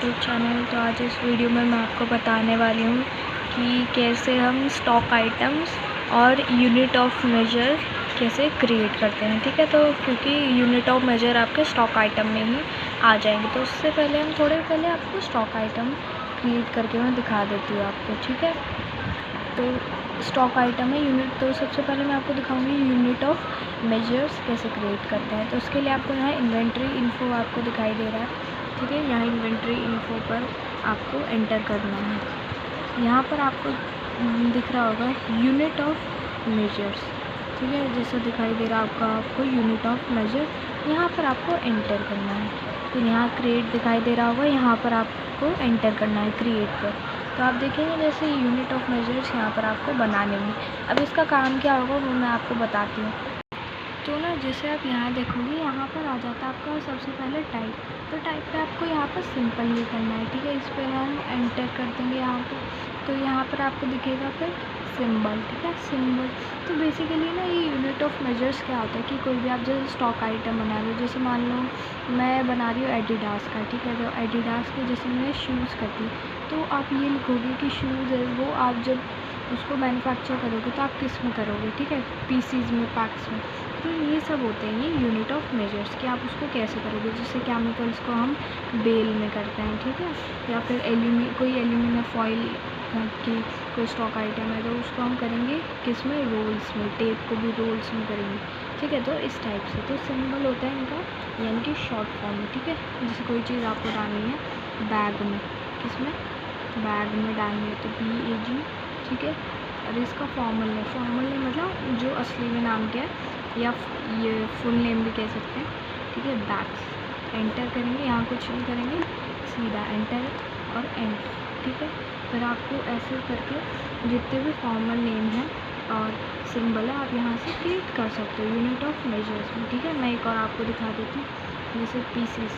YouTube channel. तो आज इस वीडियो में मैं आपको बताने वाली हूँ कि कैसे हम स्टॉक आइटम्स और यूनिट ऑफ मेजर कैसे क्रिएट करते हैं। ठीक है, तो क्योंकि यूनिट ऑफ मेजर आपके स्टॉक आइटम में ही आ जाएंगे, तो उससे पहले हम थोड़े पहले आपको स्टॉक आइटम क्रिएट करके मैं दिखा देती हूँ आपको। ठीक है, तो स्टॉक आइटम है यूनिट, तो सबसे पहले मैं आपको दिखाऊंगी यूनिट ऑफ मेजर्स कैसे क्रिएट करते हैं। तो उसके लिए आपको यहाँ इन्वेंट्री इन्फो आपको दिखाई दे रहा है। ठीक है, यहाँ इन्वेंट्री इन्फो पर आपको एंटर करना है। यहाँ पर आपको दिख रहा होगा यूनिट ऑफ मेजर्स। ठीक है, जैसा दिखाई दे रहा है आपको यूनिट ऑफ मेजर, यहाँ पर आपको एंटर करना है। फिर यहाँ क्रिएट दिखाई दे रहा होगा, यहाँ पर आपको एंटर करना है क्रिएट पर। तो आप देखेंगे जैसे यूनिट ऑफ मेजर्स यहाँ पर आपको बनाने में। अब इसका काम क्या होगा वो मैं आपको बताती हूँ। तो ना जैसे आप यहाँ देखोगे, यहाँ पर आ जाता है आपका सबसे पहले टाइप। तो टाइप पे आपको यहाँ पर सिंपल ही करना है। ठीक है, इस पर हम एंटर कर देंगे यहाँ पर। तो यहाँ पर आपको दिखेगा फिर सिंबल। ठीक है, सिंबल। तो बेसिकली ना ये यूनिट ऑफ मेजर्स क्या होता है कि कोई भी आप जैसे स्टॉक आइटम बना रहे हो, जैसे मान लो मैं बना रही हूँ एडिडास का। ठीक है, तो एडिडास के जैसे मैं शूज़ करती हूँ, तो आप ये लिखोगे कि शूज़ है वो आप जब उसको मैन्युफैक्चर करोगे तो आप किस में करोगे। ठीक है, पीसीज में, पैक्स में। तो ये सब होते हैं ये यूनिट ऑफ मेजर्स कि आप उसको कैसे करोगे। जैसे केमिकल्स को हम बेल में करते हैं। ठीक है, या फिर कोई एल्यूमिनियम फॉइल की कोई स्टॉक आइटम है तो उसको हम करेंगे किस में, रोल्स में। टेप को भी रोल्स में करेंगे। ठीक है, तो इस टाइप से तो सिंबल होता है इनका, यानी कि शॉर्ट फॉर्म में। ठीक है, जैसे कोई चीज़ आपको डालनी है बैग में, किस में, बैग में डालनी है तो BAG। ठीक है, और इसका फॉर्मल नेम मतलब जो असली में नाम क्या है, या ये फुल नेम भी कह सकते हैं। ठीक है, बैग्स। एंटर करेंगे, यहाँ कुछ नहीं करेंगे, सीधा एंटर और एंटर। ठीक है, फिर आपको ऐसे करके जितने भी फॉर्मल नेम है और सिंबल है आप यहाँ से क्रिएट कर सकते हो यूनिट ऑफ मेजर्स में। ठीक है, मैं एक और आपको दिखा देती हूँ, जैसे PCS।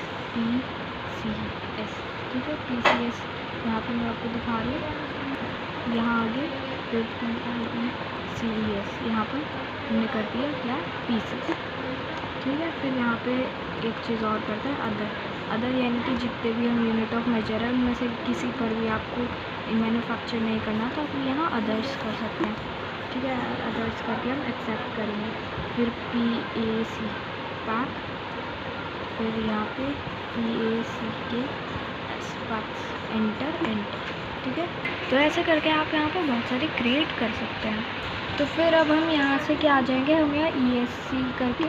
ठीक है, PCS यहाँ पर मैं आपको दिखा रही हूँ। यहाँ आगे फिर PIECES यहाँ पर हमने कर दिया क्या, पीसेस। ठीक है, फिर यहाँ पे एक चीज़ और करते हैं अदर यानी कि जितने भी हम यूनिट ऑफ मेजर है उनमें से किसी पर भी आपको मैन्युफैक्चर नहीं करना तो आप यहाँ अदर्स कर सकते हैं। ठीक है, अदर्स करके हम एक्सेप्ट करेंगे। फिर PAC पैक, फिर यहाँ पे PACKS पैक्स, एंटर। ठीक है, तो ऐसे करके आप यहाँ पर बहुत सारे क्रिएट कर सकते हैं। तो फिर अब हम यहाँ से क्या आ जाएंगे, हम यहाँ ESC करके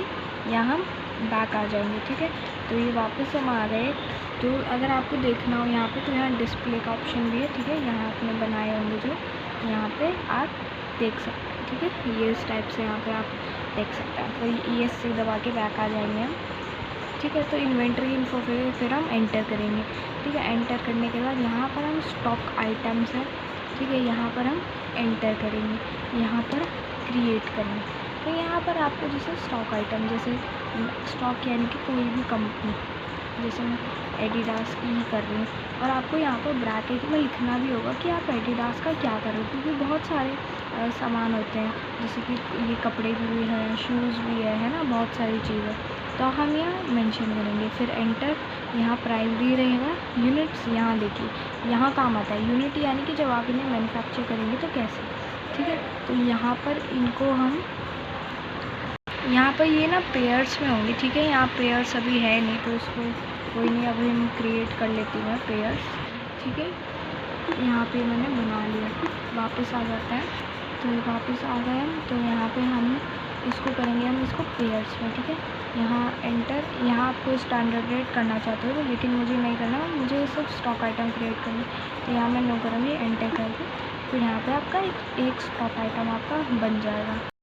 यहाँ हम बैक आ जाएंगे। ठीक है, तो ये वापस हम आ गए। तो अगर आपको देखना हो यहाँ पे तो यहाँ डिस्प्ले का ऑप्शन भी है। ठीक है, यहाँ आपने बनाए होंगे जो, यहाँ पे आप देख सकते हैं। ठीक है, ये इस टाइप से यहाँ पे आप देख सकते हैं। तो ESC दबा के बैक आ जाएंगे हम। ठीक है, तो इन्वेंट्री इन्फो फिर हम एंटर करेंगे। ठीक है, एंटर करने के बाद यहाँ पर हम स्टॉक आइटम्स है। ठीक है, यहाँ पर हम एंटर करेंगे, यहाँ पर क्रिएट करेंगे। तो यहाँ पर आपको जैसे स्टॉक आइटम, जैसे स्टॉक यानी कि कोई भी कंपनी, जैसे मैं एडिडास की ही कर रही हूँ, और आपको यहाँ पर ब्रैकेट में लिखना भी होगा कि आप एडिडास का क्या करो, क्योंकि बहुत सारे सामान होते हैं, जैसे कि ये कपड़े भी हैं, शूज़ भी है ना, बहुत सारी चीज़ें। तो हम यहाँ मेंशन करेंगे, फिर एंटर। यहाँ प्राइमरी रहेगा, यूनिट्स यहाँ देखिए यहाँ काम आता है यूनिट, यानी कि जब आप इन्हें मैन्युफैक्चर करेंगे तो कैसे। ठीक है, तो यहाँ पर इनको हम यहाँ पर ये ना पेयर्स में होंगे। ठीक है, यहाँ पेयर्स अभी है नहीं तो इसको कोई नहीं, अभी हम क्रिएट कर लेती हूँ पेयर्स। ठीक है, यहाँ पे मैंने बना लिया, वापस आ जाता है। तो वापस आ गए हम, तो यहाँ पे हम इसको करेंगे, हम इसको पेयर्स में। ठीक है, यहाँ एंटर। यहाँ आपको स्टैंडर्ड रेट करना चाहते हो लेकिन मुझे नहीं करना, मुझे सिर्फ स्टॉक आइटम क्रिएट करना। तो यहाँ मैं नो करूँगी, एंटर करके फिर यहाँ पे आपका एक स्टॉक आइटम आपका बन जाएगा।